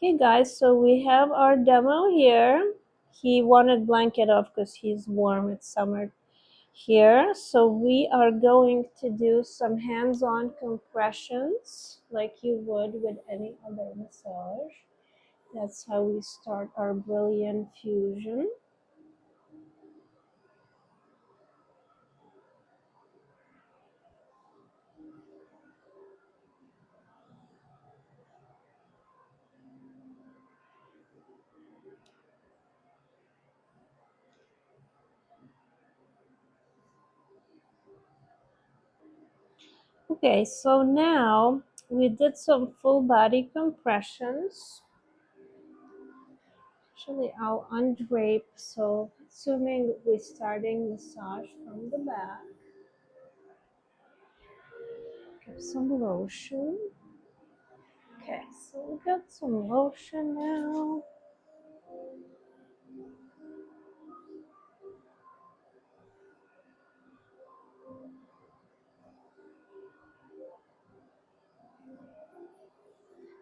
Okay, guys, so we have our demo here. He wanted blanket off because he's warm. It's summer here. So we are going to do some hands-on compressions like you would with any other massage. That's how we start our brilliant fusion. Okay, so now we did some full body compressions. Actually, I'll undrape. So assuming we're starting massage from the back, give some lotion. Okay, so we got some lotion now.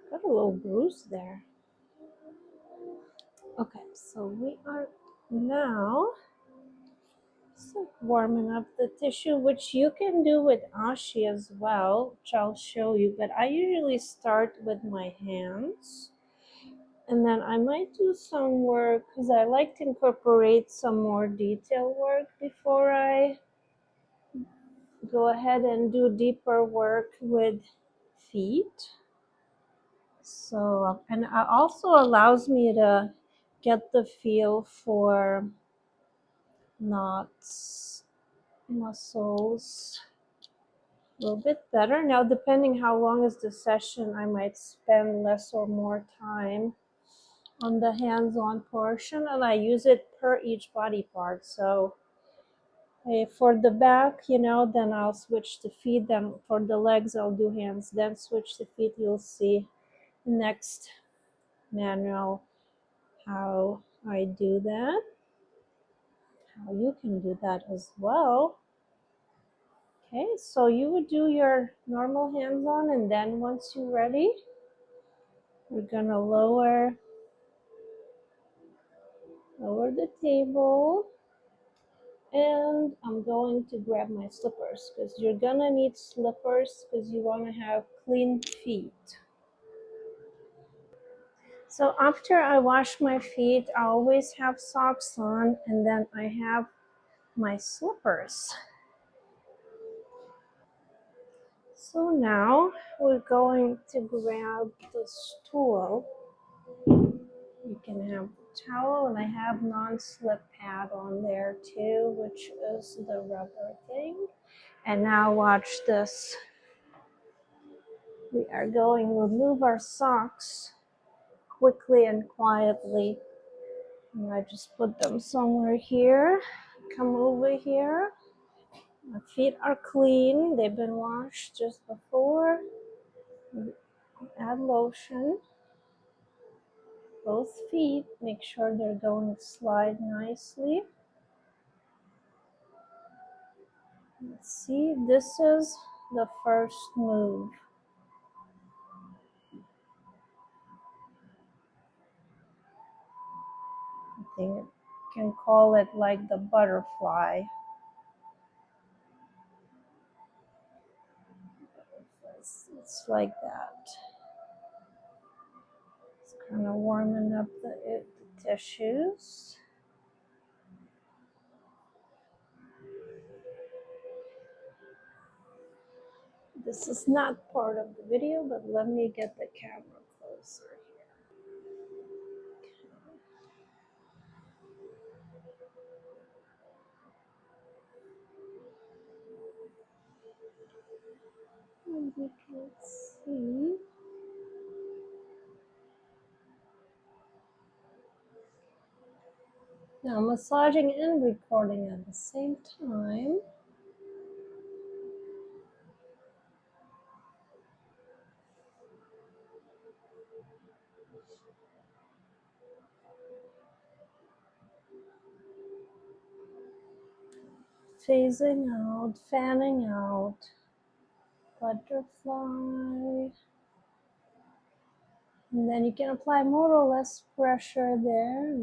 Got a little bruise there. Okay, so we are now warming up the tissue, which you can do with Ashi as well, which I'll show you. But I usually start with my hands. And then I might do some work because I like to incorporate some more detail work before I go ahead and do deeper work with feet. So, and it also allows me to get the feel for knots, muscles a little bit better. Now, depending how long is the session, I might spend less or more time on the hands-on portion, and I use it per each body part. So for the back, then I'll switch to feet. Then for the legs, I'll do hands. Then switch to feet. You'll see next manual how I do that, how you can do that as well. Okay, so you would do your normal hands-on, and then once you're ready, we're gonna lower the table. And I'm going to grab my slippers because you're gonna need slippers because you want to have clean feet. So after I wash my feet, I always have socks on, and then I have my slippers. So now we're going to grab the stool. You can have the towel, and I have non-slip pad on there too, which is the rubber thing. And now watch this. We are going to remove our socks quickly and quietly. And I just put them somewhere here. Come over here. My feet are clean. They've been washed just before. Add lotion. Both feet. Make sure they're going to slide nicely. Let's see. This is the first move. I think you can call it like the butterfly. It's like that. It's kind of warming up the tissues. This is not part of the video, but let me get the camera closer here. And you can see. Now massaging and recording at the same time. Phasing out, fanning out, butterfly. And then you can apply more or less pressure there.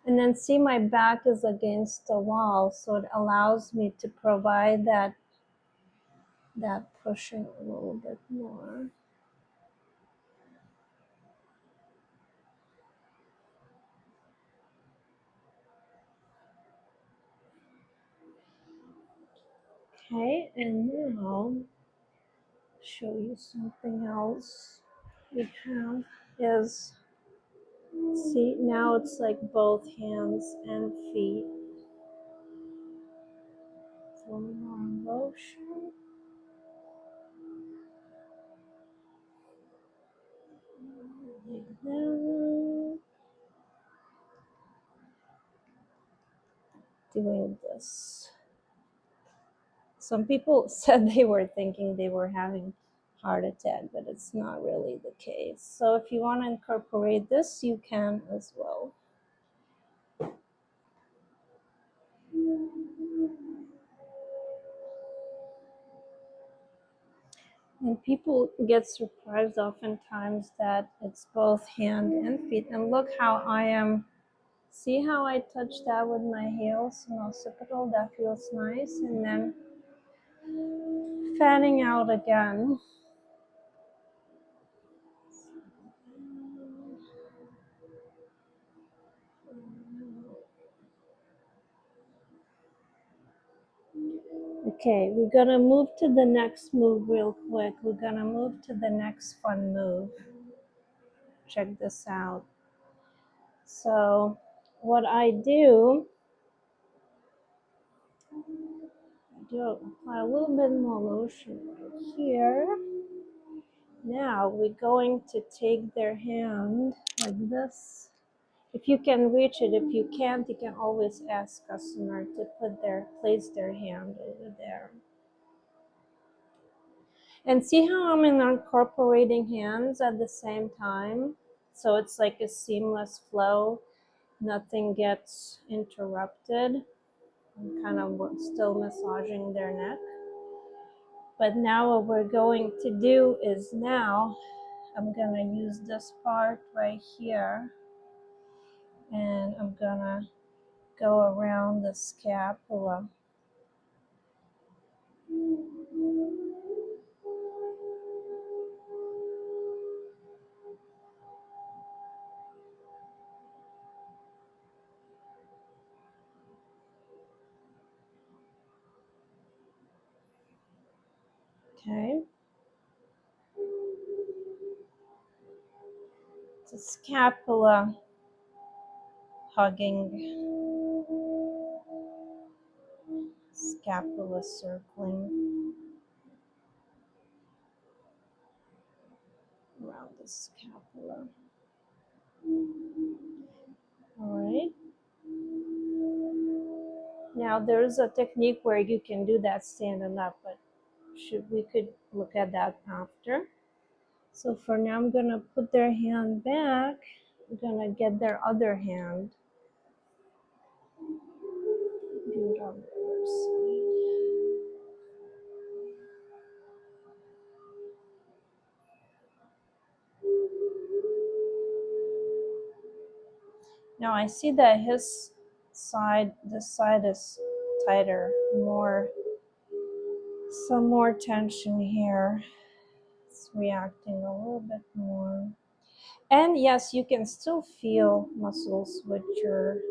And then see my back is against the wall, so it allows me to provide that pushing a little bit more. Okay, and now show you something else we have is, see, now it's like both hands and feet. One more motion. Like that. Doing this. Some people said they were thinking they were having heart attack, but it's not really the case. So if you want to incorporate this, you can as well. And people get surprised oftentimes that it's both hand and feet. And look how I am, see how I touch that with my heels and occipital, that feels nice. And then fanning out again. Okay, we're gonna move to the next move real quick. We're gonna move to the next fun move. Check this out. So what I do apply a little bit more lotion right here. Now we're going to take their hand like this. If you can reach it, if you can't, you can always ask customer to place their hand over there. And see how I'm incorporating hands at the same time? So it's like a seamless flow. Nothing gets interrupted. I'm kind of still massaging their neck. But now what we're going to do is now I'm gonna use this part right here and I'm gonna go around the scapula. Okay. The scapula hugging, scapula circling around the scapula. All right. Now there's a technique where you can do that standing up, but we could look at that after. So for now, I'm gonna put their hand back. I'm gonna get their other hand. Do it on the other side. Now I see that his side, this side is tighter, some more tension here. It's reacting a little bit more. And yes, you can still feel muscles with your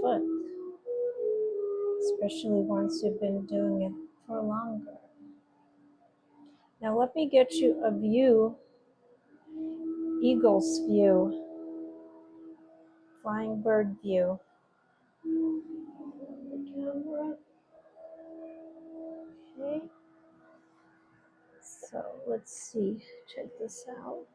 foot, especially once you've been doing it for longer. Now let me get you a view, eagle's view, flying bird view. The camera. Okay. So let's see, check this out.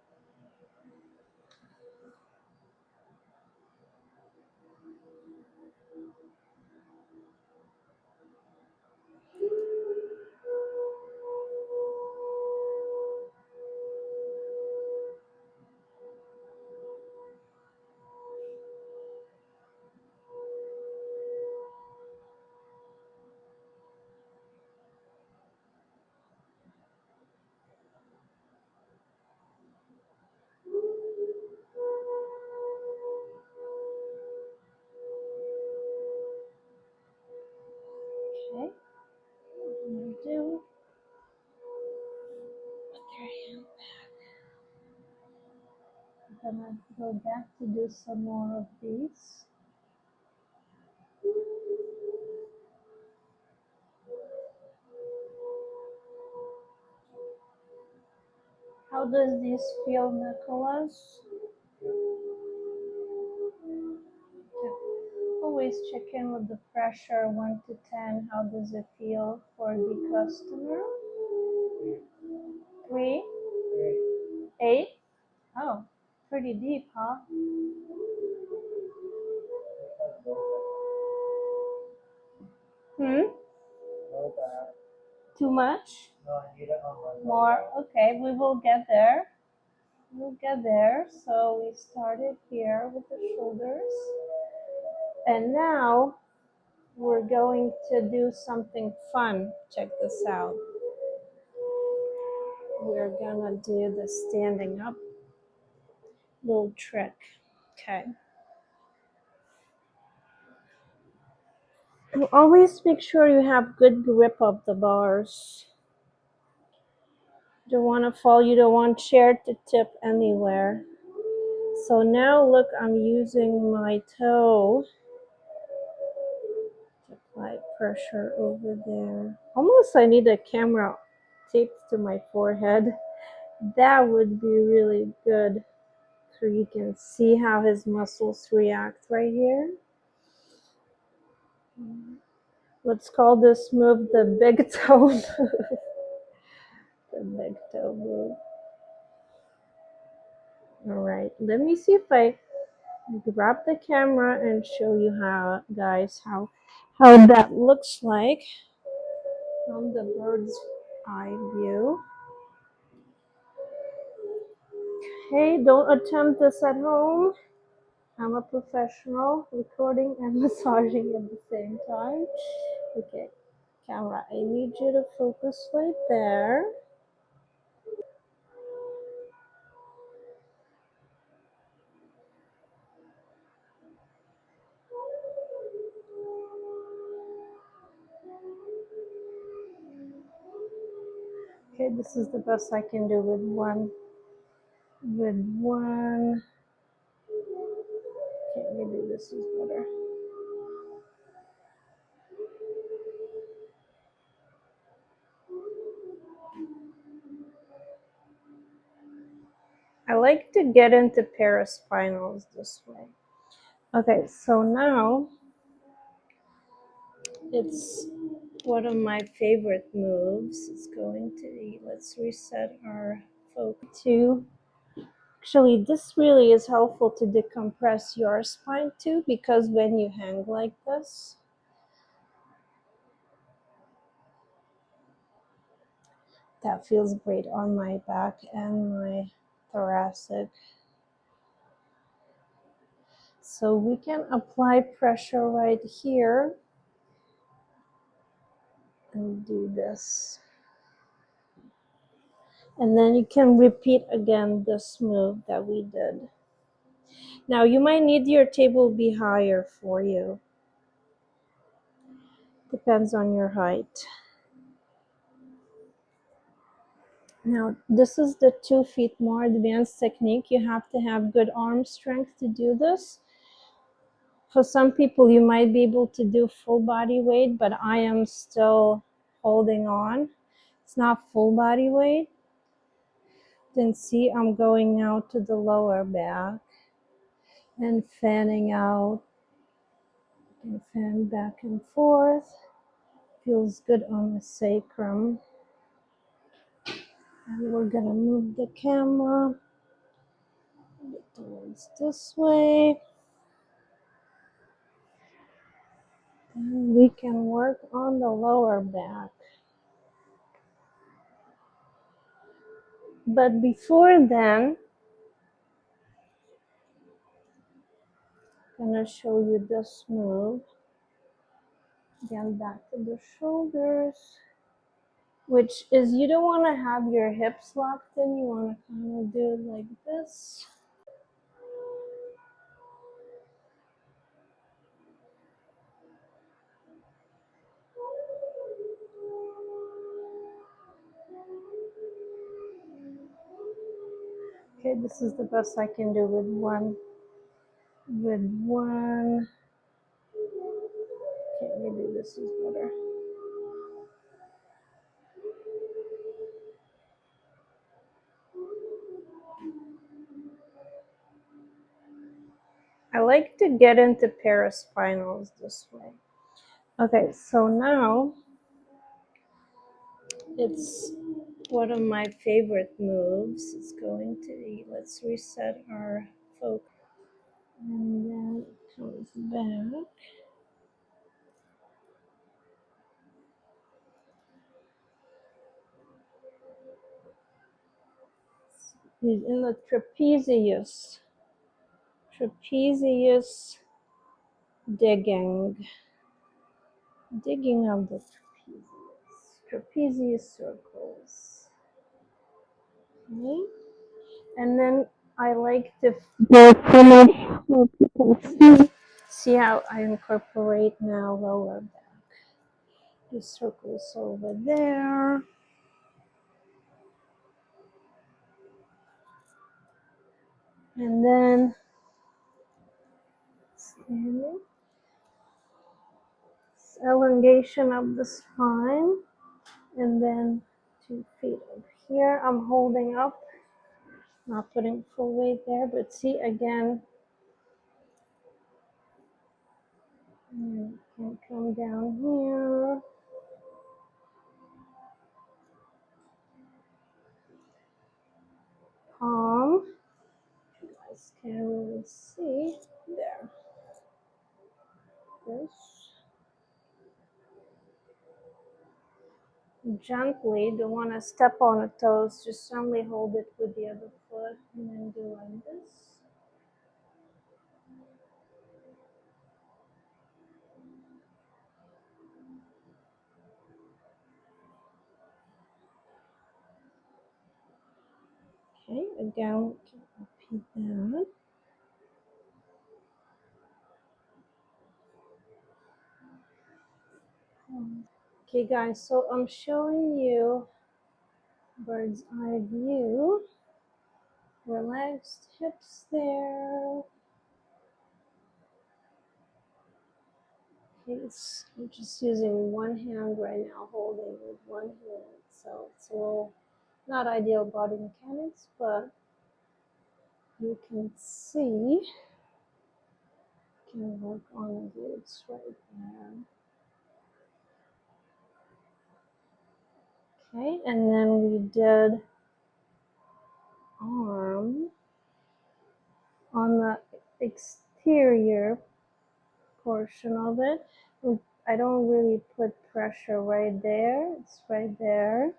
gonna go back to do some more of these. How does this feel, Nicholas? Always check in with the pressure, 1 to 10. How does it feel for the customer? 3? 8? Oh, pretty deep, huh? Hmm? Too much? More? Okay, we will get there. We'll get there. So we started here with the shoulders. And now we're going to do something fun. Check this out. We're gonna do the standing up little trick. Okay. Always make sure you have good grip of the bars. You don't want to fall, you don't want chair to tip anywhere. So now look, I'm using my toe to apply pressure over there. Almost I need a camera taped to my forehead. That would be really good. So you can see how his muscles react right here. Let's call this move the big toe move. The big toe move. All right, let me see if I grab the camera and show you how, guys, how that looks like from the bird's eye view. Hey, don't attempt this at home. I'm a professional, recording and massaging at the same time. Okay, camera, I need you to focus right there. Okay, this is the best I can do with one. Okay, maybe this is better. I like to get into paraspinals this way. Okay, so now it's one of my favorite moves. It's going to be, let's reset our focus to, actually this really is helpful to decompress your spine too, because when you hang like this, that feels great on my back and my thoracic. So we can apply pressure right here and do this. And then you can repeat again this move that we did. Now you might need your table be higher for you. Depends on your height. Now this is the 2 feet more advanced technique. You have to have good arm strength to do this. For some people you might be able to do full body weight, but I am still holding on. It's not full body weight. Then see, I'm going out to the lower back and fanning out. You can fan back and forth. Feels good on the sacrum. And we're gonna move the camera towards this way. And we can work on the lower back. But before then, I'm gonna show you this move. Again, back to the shoulders, which is, you don't want to have your hips locked in. You want to kind of do it like this. Okay, Okay, this is the best I can do with one. Okay, maybe this is better. I like to get into paraspinals this way. Okay, so now it's one of my favorite moves. It's going to be, let's reset our focus. And then it comes back. He's in the trapezius digging of the trapezius circles. Okay, and then I like to finish. Hope you can see how I incorporate now lower back. The circles over there. And then standing. Elongation of the spine, and then 2 feet over here. I'm holding up, not putting full weight there, but see again, and can come down here. Palm. You guys can't really see there. This. Gently, don't want to step on the toes, just gently hold it with the other foot and then do like this. Okay, again, repeat that. Okay guys, so I'm showing you bird's eye view. Relaxed hips there. Okay, I'm just using one hand right now, holding with one hand. So it's a little not ideal body mechanics, but you can see, can work on glutes right there. Okay, and then we did arm on the exterior portion of it. I don't really put pressure right there. It's right there.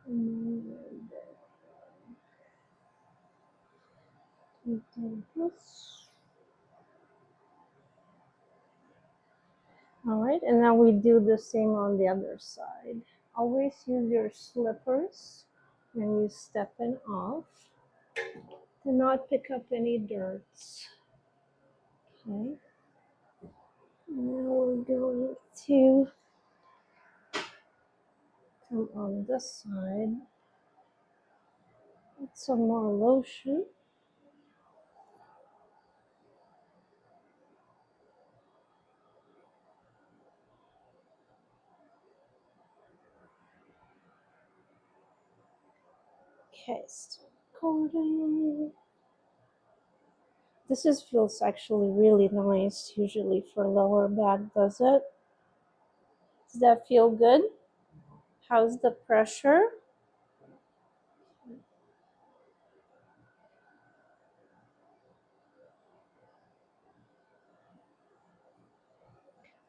And then this. All right, and now we do the same on the other side. Always use your slippers when you stepping off. Do not pick up any dirts. Okay. Now we're going to come on this side. Put some more lotion. Okay, start recording. This feels actually really nice, usually for lower back, does it? Does that feel good? How's the pressure?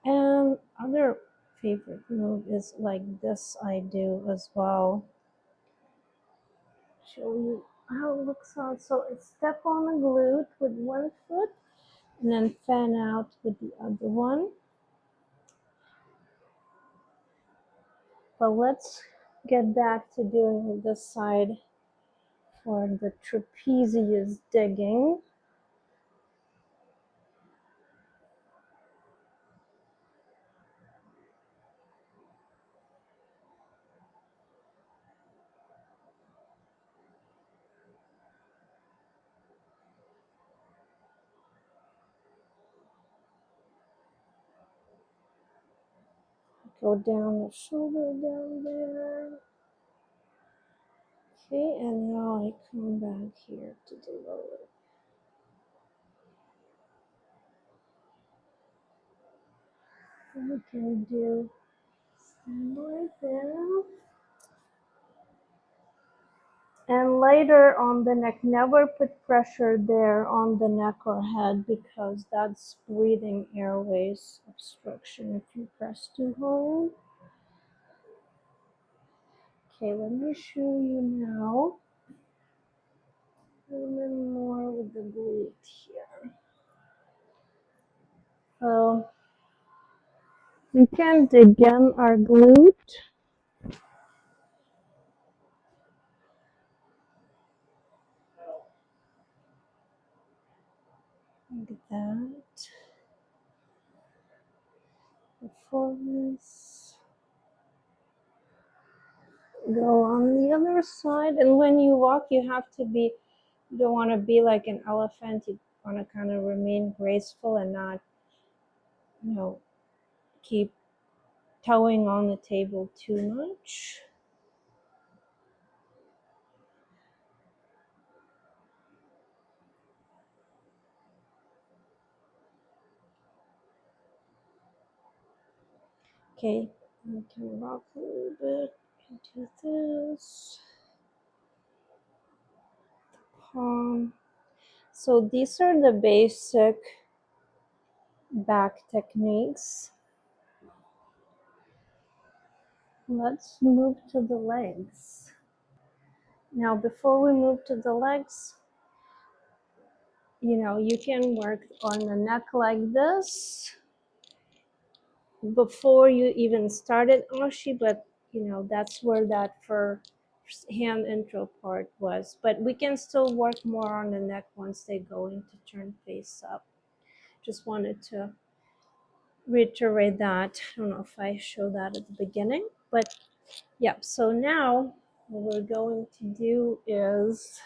And other favorite move is like this I do as well. Show you how it looks out. So it's step on the glute with one foot and then fan out with the other one. But let's get back to doing this side for the trapezius digging. Go down the shoulder down there. Okay, and now I come back here to the lower. We can do stand right there. And later on the neck, never put pressure there on the neck or head because that's breathing airways obstruction if you press too hard. Okay, let me show you now. A little bit more with the glute here. So we can dig in our glute. Like that. Before this, go on the other side. And when you walk, you have to be, you don't want to be like an elephant. You want to kind of remain graceful and not, keep toeing on the table too much. Okay, I can rock a little bit into this. Palm. So these are the basic back techniques. Let's move to the legs. Now, before we move to the legs, you can work on the neck like this before you even started Ashi, but that's where that first hand intro part was. But we can still work more on the neck once they go into turn face up. Just wanted to reiterate that. I don't know if I showed that at the beginning, but yeah. So now what we're going to do is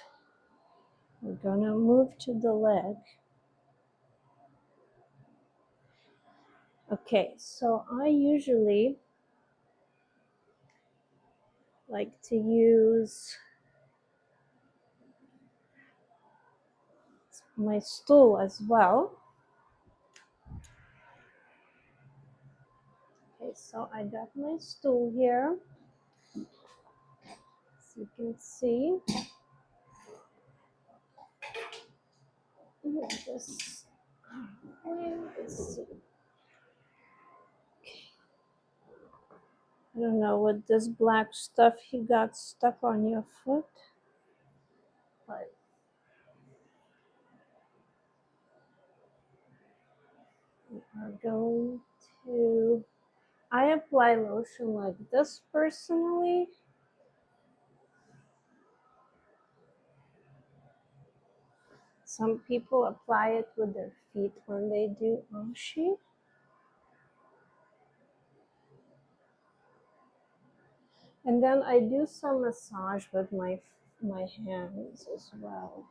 we're gonna move to the leg. Okay, so I usually like to use my stool as well. Okay, so I got my stool here, as you can see. Let's see. I don't know what this black stuff you got stuck on your foot, but we are going to, I apply lotion like this personally. Some people apply it with their feet when they do Ashi. And then I do some massage with my hands as well.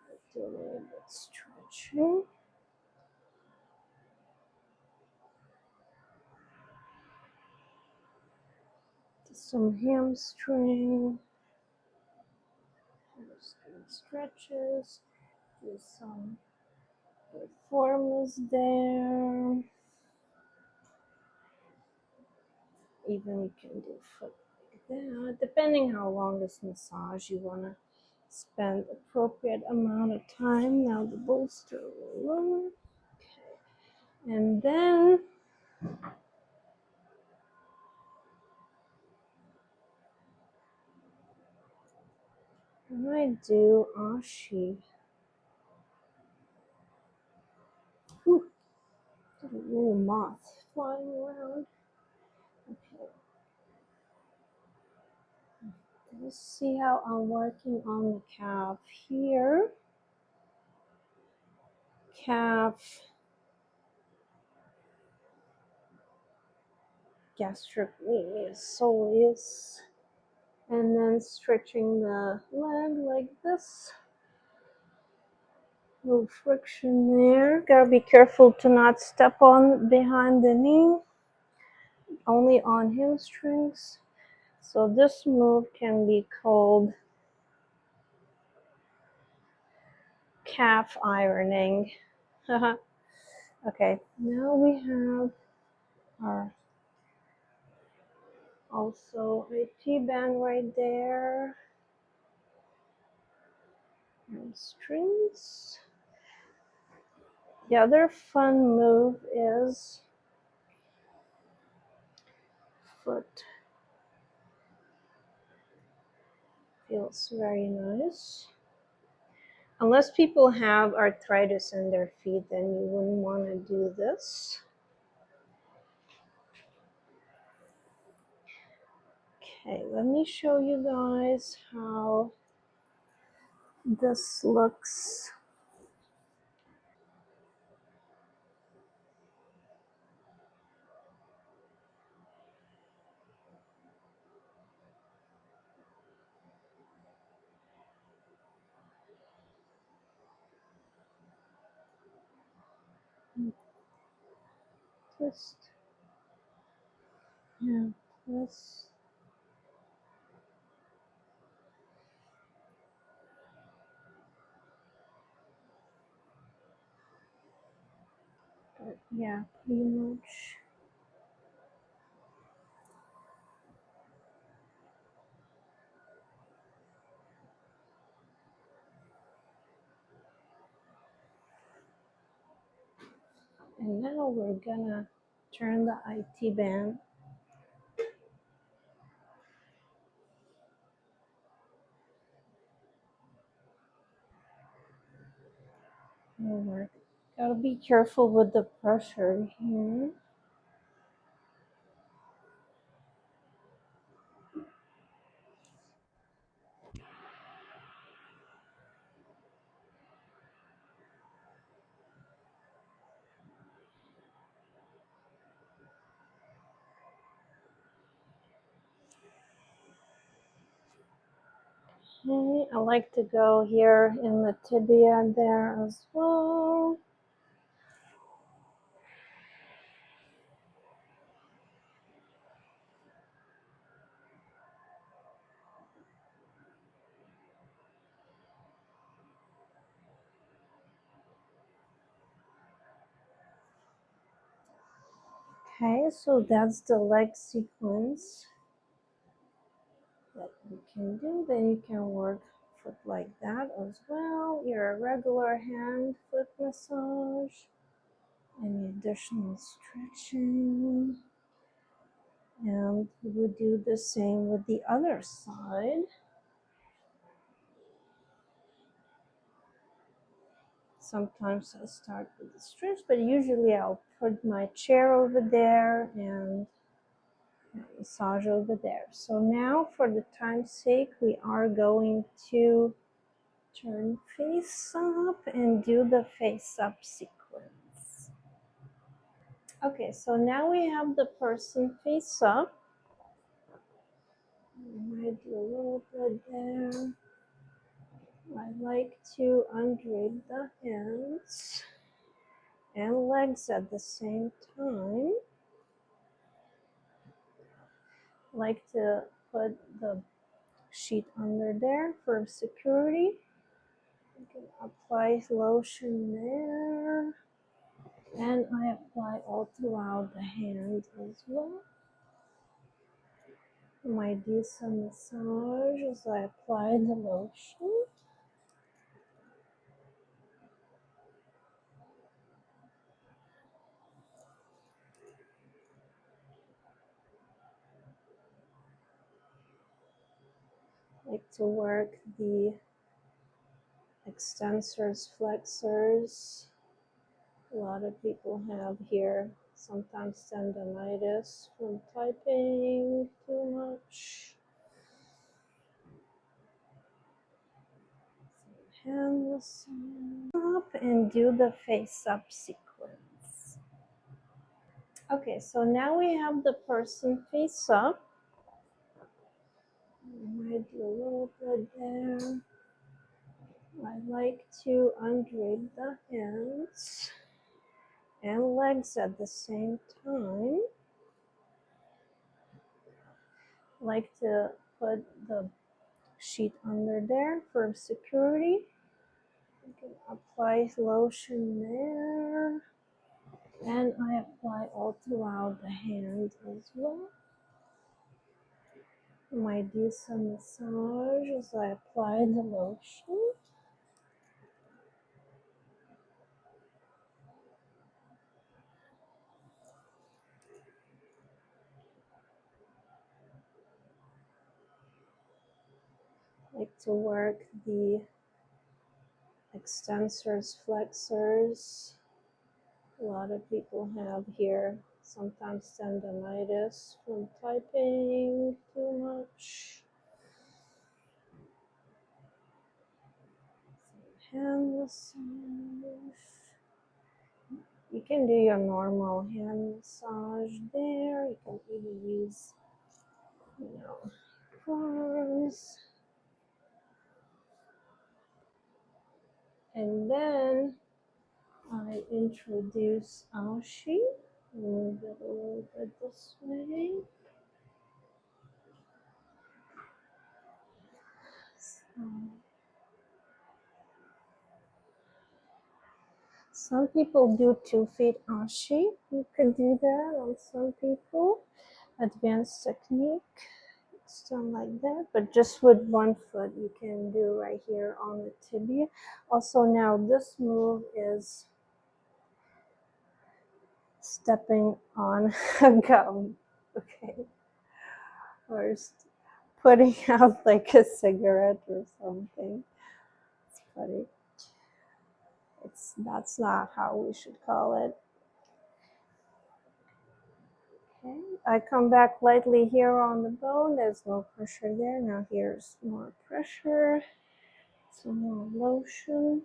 I do a little bit stretching. Some hamstring stretches, do some reformers there. Even you can do foot like that, depending how long this massage you want to spend appropriate amount of time. Now the bolster will lower. Okay. And then when I do Ashi, ooh, a little moth flying around. Okay. Let's see how I'm working on the calf here. Calf, gastric medius, soleus, and then stretching the leg like this. Little friction there. Gotta be careful to not step on behind the knee. only on hamstrings. So this move can be called calf ironing. Okay, now we have our also a T-band right there. Hamstrings. The other fun move is foot. Feels very nice. Unless people have arthritis in their feet, then you wouldn't want to do this. Okay, let me show you guys how this looks. Twist and twist. But yeah, pretty much. And now we're gonna turn the IT band over. Gotta be careful with the pressure here. Okay, I like to go here in the tibia there as well. Okay, so that's the leg sequence that you can do. Then you can work foot like that as well. Your regular hand foot massage. Any additional stretching. And we would do the same with the other side. Sometimes I start with the stretch, but usually I'll put my chair over there and massage over there. So now for the time's sake, we are going to turn face up and do the face up sequence. Okay, so now we have the person face up. I might do a little bit there. I like to undrape the hands and legs at the same time. I like to put the sheet under there for security. You can apply lotion there. And I apply all throughout the hand as well. I might do some massage as I apply the lotion. I like to work the extensors, flexors. A lot of people have here sometimes tendonitis from typing too much. Hand massage up and do the face up sequence. Okay, so now we have the person face up. I might do a little bit there. I like to undrape the hands and legs at the same time. like to put the sheet under there for security. You can apply lotion there, and I apply all throughout the hand as well. I might do some massage as I apply the lotion. I like to work the extensors, flexors. A lot of people have here sometimes tendonitis from typing too much. Hand massage. You can do your normal hand massage there. You can even use, arms. And then I introduce Ashi. Move it a little bit this way. Some people do 2 feet Ashi. You can do that on some people. Advanced technique. It's done like that, but just with 1 foot you can do right here on the tibia. Also now this move is stepping on a gum, okay, or putting out like a cigarette or something. It's funny. That's not how we should call it. Okay, I come back lightly here on the bone. There's no pressure there. Now here's more pressure. Some more lotion.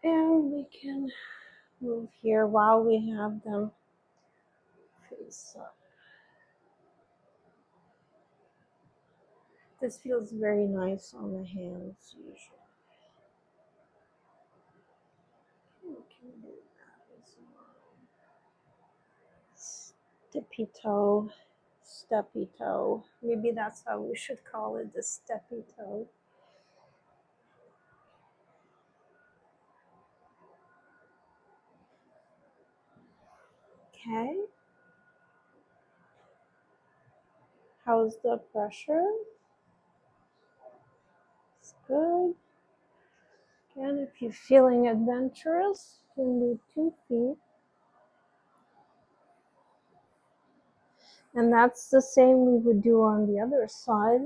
And we can move here while we have them face up. This feels very nice on the hands usually. We can do that as well. Steppy toe, steppy toe. Maybe that's how we should call it, the steppy toe. Okay. How's the pressure? It's good. Again, if you're feeling adventurous, you can do 2 feet. And that's the same we would do on the other side.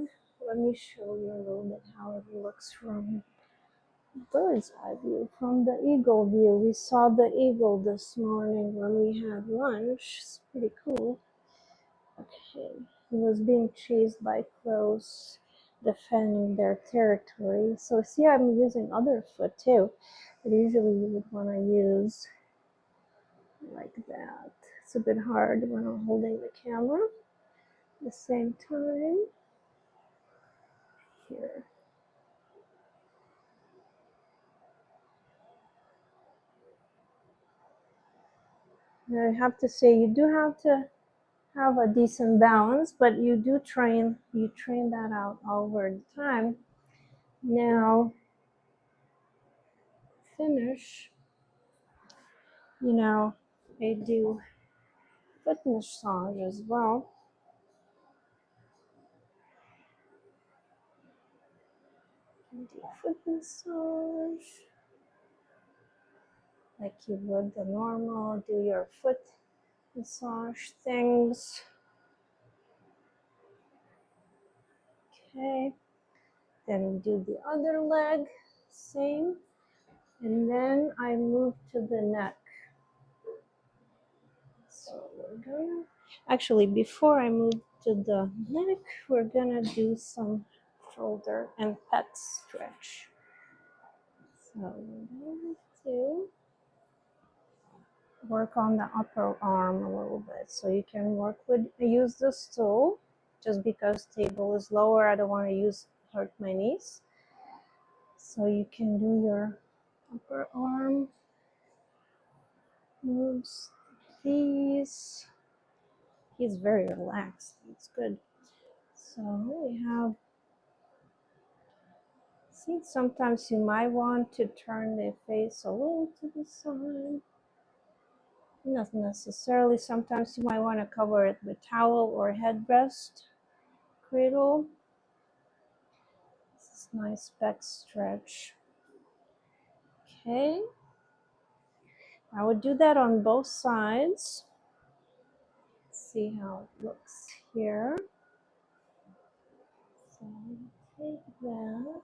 Let me show you a little bit how it looks from bird's eye view, from the eagle view. We saw the eagle this morning when we had lunch. It's pretty cool. Okay, he was being chased by crows defending their territory. So see, I'm using other foot too, but usually you would want to use like that. It's a bit hard when I'm holding the camera at the same time. Here. Now I have to say, you do have to have a decent balance, but you train that out over the time. Now, finish, I do foot massage as well. Do foot massage like you would the normal, do your foot massage things. Okay, then do the other leg, same, and then I move to the neck. So we're gonna, actually before I move to the neck, we're gonna do some shoulder and pec stretch. So we're going to work on the upper arm a little bit. So you can use the stool, just because table is lower, I don't want to hurt my knees. So you can do your upper arm moves. He's very relaxed. It's good. So we have, see, sometimes you might want to turn the face a little to the side. Not necessarily. Sometimes you might want to cover it with towel or headrest, cradle. This is nice back stretch. Okay. I would do that on both sides. See how it looks here. So take that.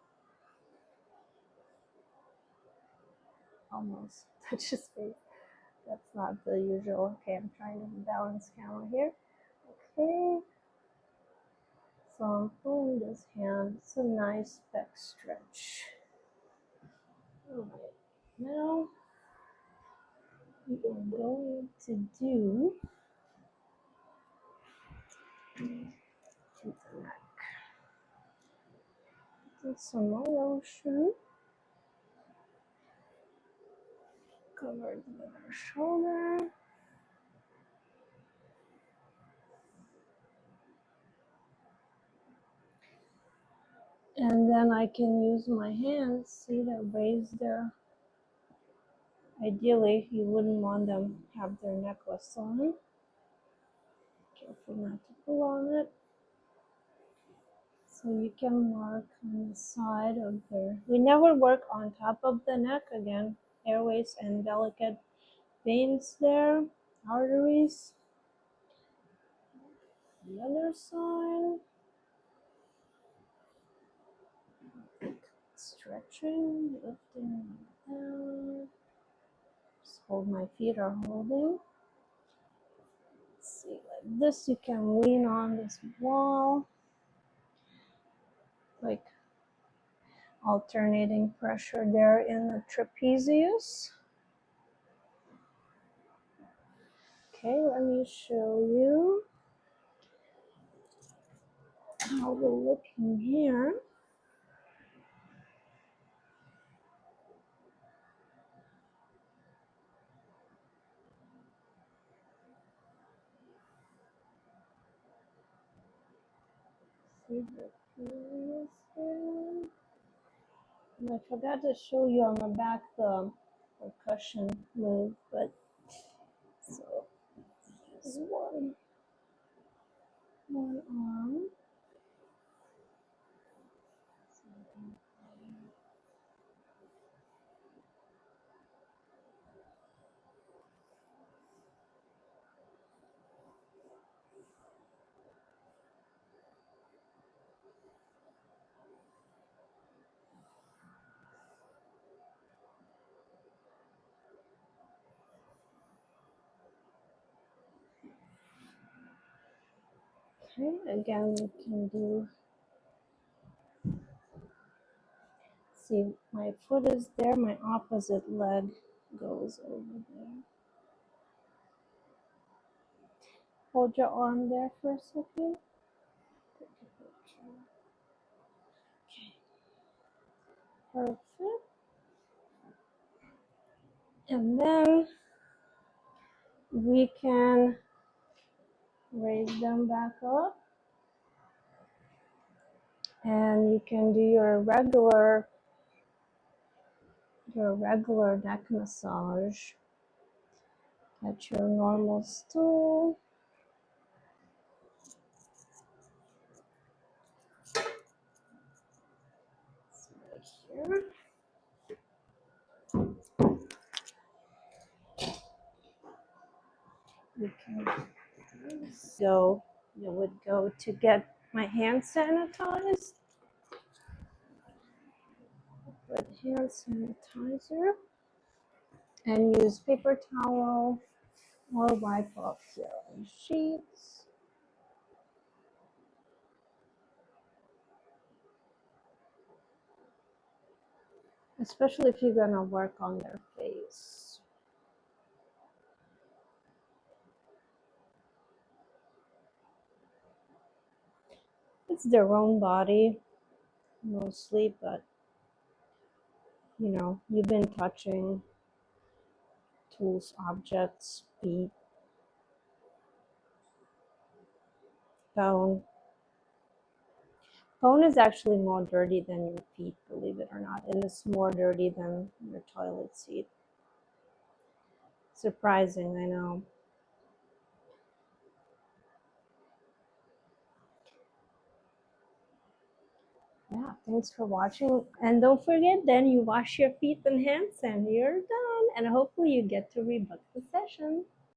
Almost touches face. That's not the usual. Okay, I'm trying to balance camera here. Okay. So I'm pulling this hand. It's a nice back stretch. Alright. Now we are going to do the neck. Get some more lotion. Cover the other shoulder. And then I can use my hands, see, to raise their, ideally you wouldn't want them to have their necklace on. Careful not to pull on it. So you can mark on the side of their, we never work on top of the neck, again, airways and delicate veins there, arteries. The other side. Stretching, lifting down. Just hold, my feet are holding. Let's see, like this, you can lean on this wall, like alternating pressure there in the trapezius. Okay, let me show you how we're looking here. See the previous there. And I forgot to show you on the back the percussion move, but so here's one arm. Okay, again, we can do, see, my foot is there, my opposite leg goes over there. Hold your arm there for a second. Okay, perfect. And then we can raise them back up. And you can do your regular neck massage at your normal stool. It's right here. We can go, you would go to get my hand sanitized. Put hand sanitizer and use paper towel or wipe off your sheets. Especially if you're gonna work on their face. It's their own body mostly, but you know, you've been touching tools, objects, feet, phone. Phone is actually more dirty than your feet, believe it or not. And it's more dirty than your toilet seat. Surprising, I know. Yeah, thanks for watching. And don't forget, then you wash your feet and hands and you're done. And hopefully you get to rebook the session.